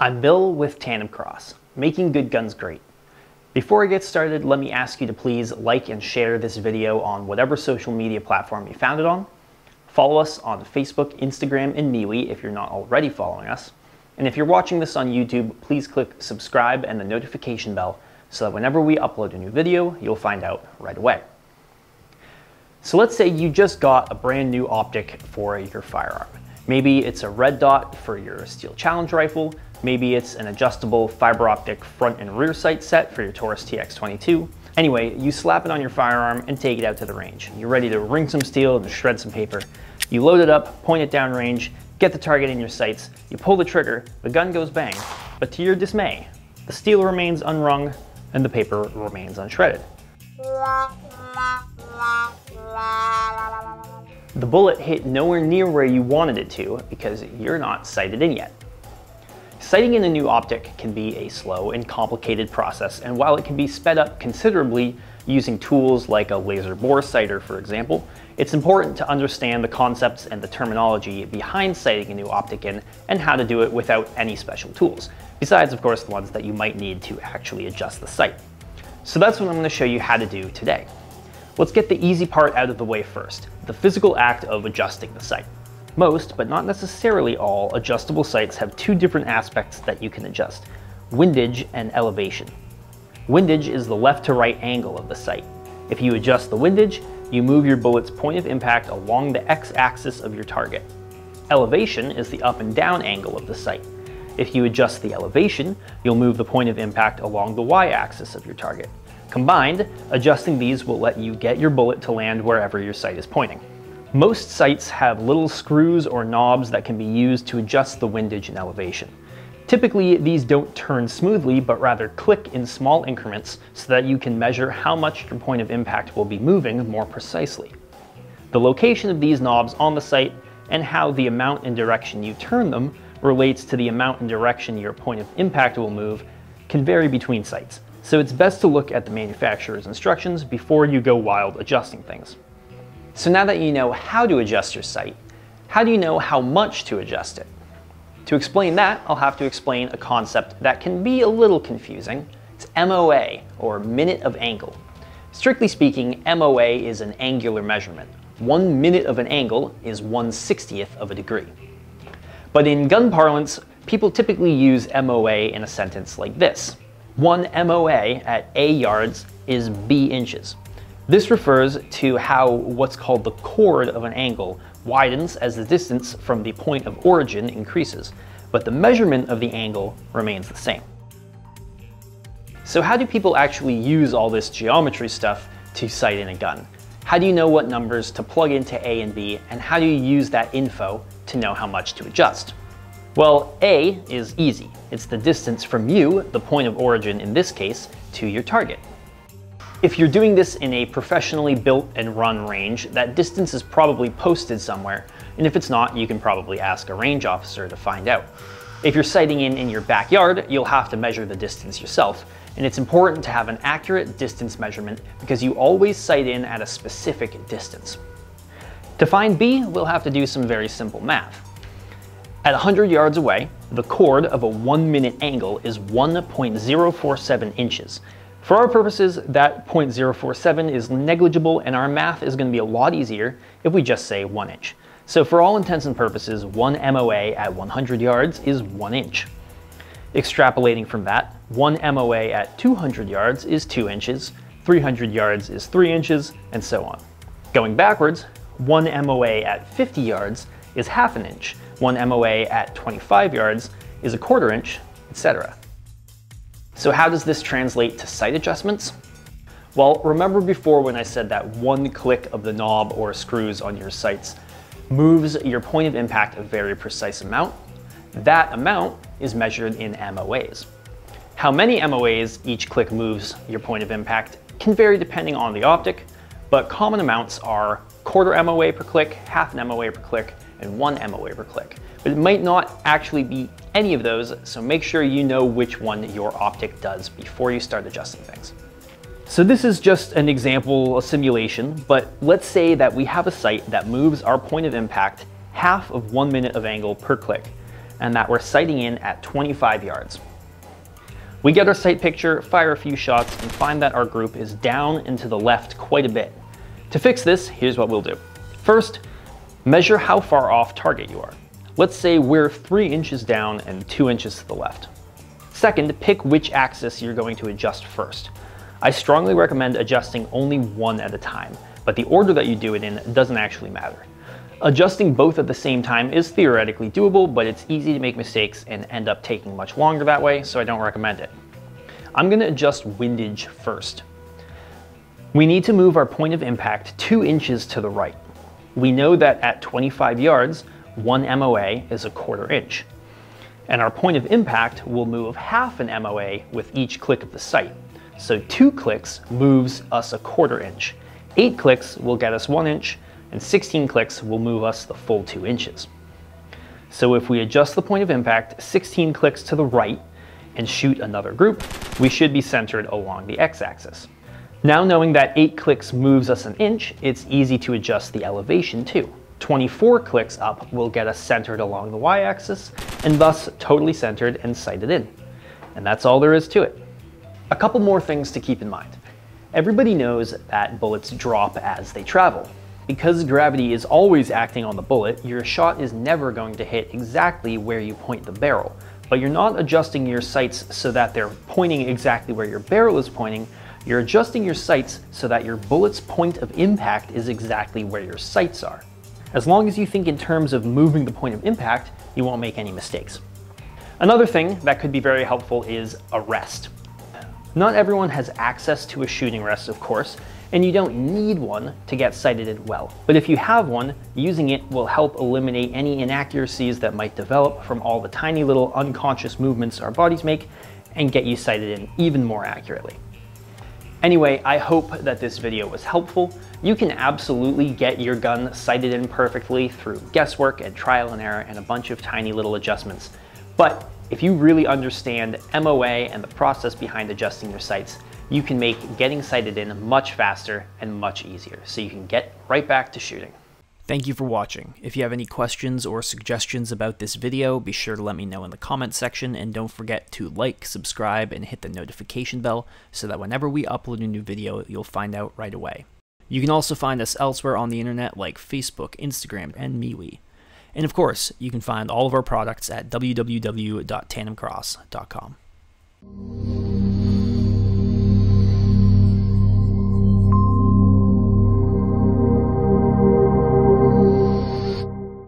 I'm Bill with TANDEMKROSS, making good guns great. Before I get started, let me ask you to please like and share this video on whatever social media platform you found it on. Follow us on Facebook, Instagram, and MOA if you're not already following us. And if you're watching this on YouTube, please click subscribe and the notification bell so that whenever we upload a new video, you'll find out right away. So let's say you just got a brand new optic for your firearm. Maybe it's a red dot for your Steel Challenge rifle. Maybe it's an adjustable fiber optic front and rear sight set for your Taurus TX22. Anyway, you slap it on your firearm and take it out to the range. You're ready to ring some steel and shred some paper. You load it up, point it down range, get the target in your sights, you pull the trigger, the gun goes bang. But to your dismay, the steel remains unrung and the paper remains unshredded. The bullet hit nowhere near where you wanted it to because you're not sighted in yet. Sighting in a new optic can be a slow and complicated process, and while it can be sped up considerably using tools like a laser bore sighter, for example, it's important to understand the concepts and the terminology behind sighting a new optic in and how to do it without any special tools, besides of course the ones that you might need to actually adjust the sight. So that's what I'm going to show you how to do today. Let's get the easy part out of the way first, the physical act of adjusting the sight. Most, but not necessarily all, adjustable sights have two different aspects that you can adjust: windage and elevation. Windage is the left to right angle of the sight. If you adjust the windage, you move your bullet's point of impact along the x-axis of your target. Elevation is the up and down angle of the sight. If you adjust the elevation, you'll move the point of impact along the y-axis of your target. Combined, adjusting these will let you get your bullet to land wherever your sight is pointing. Most sights have little screws or knobs that can be used to adjust the windage and elevation. Typically, these don't turn smoothly, but rather click in small increments so that you can measure how much your point of impact will be moving more precisely. The location of these knobs on the sight and how the amount and direction you turn them relates to the amount and direction your point of impact will move can vary between sights. So it's best to look at the manufacturer's instructions before you go wild adjusting things. So now that you know how to adjust your sight, how do you know how much to adjust it? To explain that, I'll have to explain a concept that can be a little confusing. It's MOA, or minute of angle. Strictly speaking, MOA is an angular measurement. 1 minute of an angle is 1/60th of a degree. But in gun parlance, people typically use MOA in a sentence like this: 1 MOA at A yards is B inches. This refers to how what's called the chord of an angle widens as the distance from the point of origin increases, but the measurement of the angle remains the same. So how do people actually use all this geometry stuff to sight in a gun? How do you know what numbers to plug into A and B, and how do you use that info to know how much to adjust? Well, A is easy. It's the distance from you, the point of origin in this case, to your target. If you're doing this in a professionally built and run range, that distance is probably posted somewhere, and if it's not, you can probably ask a range officer to find out. If you're sighting in your backyard, you'll have to measure the distance yourself, and it's important to have an accurate distance measurement because you always sight in at a specific distance. To find B, we'll have to do some very simple math. At 100 yards away, the chord of a 1 minute angle is 1.047 inches. For our purposes, that 0.047 is negligible, and our math is going to be a lot easier if we just say 1 inch. So for all intents and purposes, 1 MOA at 100 yards is 1 inch. Extrapolating from that, 1 MOA at 200 yards is 2 inches, 300 yards is 3 inches, and so on. Going backwards, 1 MOA at 50 yards is half an inch, 1 MOA at 25 yards is a quarter inch, etc. So how does this translate to sight adjustments? Well, remember before when I said that one click of the knob or screws on your sights moves your point of impact a very precise amount? That amount is measured in MOAs. How many MOAs each click moves your point of impact can vary depending on the optic, but common amounts are quarter MOA per click, half an MOA per click, and 1 MOA per click. But it might not actually be any of those, so make sure you know which one your optic does before you start adjusting things. So this is just an example, a simulation, but let's say that we have a sight that moves our point of impact half of 1 minute of angle per click. and that we're sighting in at 25 yards. We get our sight picture, fire a few shots, and find that our group is down and to the left quite a bit. To fix this, here's what we'll do. First, measure how far off target you are. Let's say we're 3 inches down and 2 inches to the left. Second, pick which axis you're going to adjust first. I strongly recommend adjusting only one at a time, but the order that you do it in doesn't actually matter. Adjusting both at the same time is theoretically doable, but it's easy to make mistakes and end up taking much longer that way, so I don't recommend it. I'm going to adjust windage first. We need to move our point of impact 2 inches to the right. We know that at 25 yards, 1 MOA is a 1/4 inch. And our point of impact will move half an MOA with each click of the sight. So 2 clicks moves us a 1/4 inch. 8 clicks will get us 1 inch, and 16 clicks will move us the full 2 inches. So if we adjust the point of impact 16 clicks to the right and shoot another group, we should be centered along the x-axis. Now knowing that 8 clicks moves us an inch, it's easy to adjust the elevation too. 24 clicks up will get us centered along the y-axis, and thus totally centered and sighted in. And that's all there is to it. A couple more things to keep in mind. Everybody knows that bullets drop as they travel. Because gravity is always acting on the bullet, your shot is never going to hit exactly where you point the barrel. But you're not adjusting your sights so that they're pointing exactly where your barrel is pointing. You're adjusting your sights so that your bullet's point of impact is exactly where your sights are. As long as you think in terms of moving the point of impact, you won't make any mistakes. Another thing that could be very helpful is a rest. Not everyone has access to a shooting rest, of course, and you don't need one to get sighted in well. But if you have one, using it will help eliminate any inaccuracies that might develop from all the tiny little unconscious movements our bodies make and get you sighted in even more accurately. Anyway, I hope that this video was helpful. You can absolutely get your gun sighted in perfectly through guesswork and trial and error and a bunch of tiny little adjustments. But if you really understand MOA and the process behind adjusting your sights, you can make getting sighted in much faster and much easier, so you can get right back to shooting. Thank you for watching. If you have any questions or suggestions about this video, be sure to let me know in the comment section, and don't forget to like, subscribe, and hit the notification bell so that whenever we upload a new video, you'll find out right away. You can also find us elsewhere on the internet like Facebook, Instagram, and MeWe. And of course, you can find all of our products at www.tandemkross.com.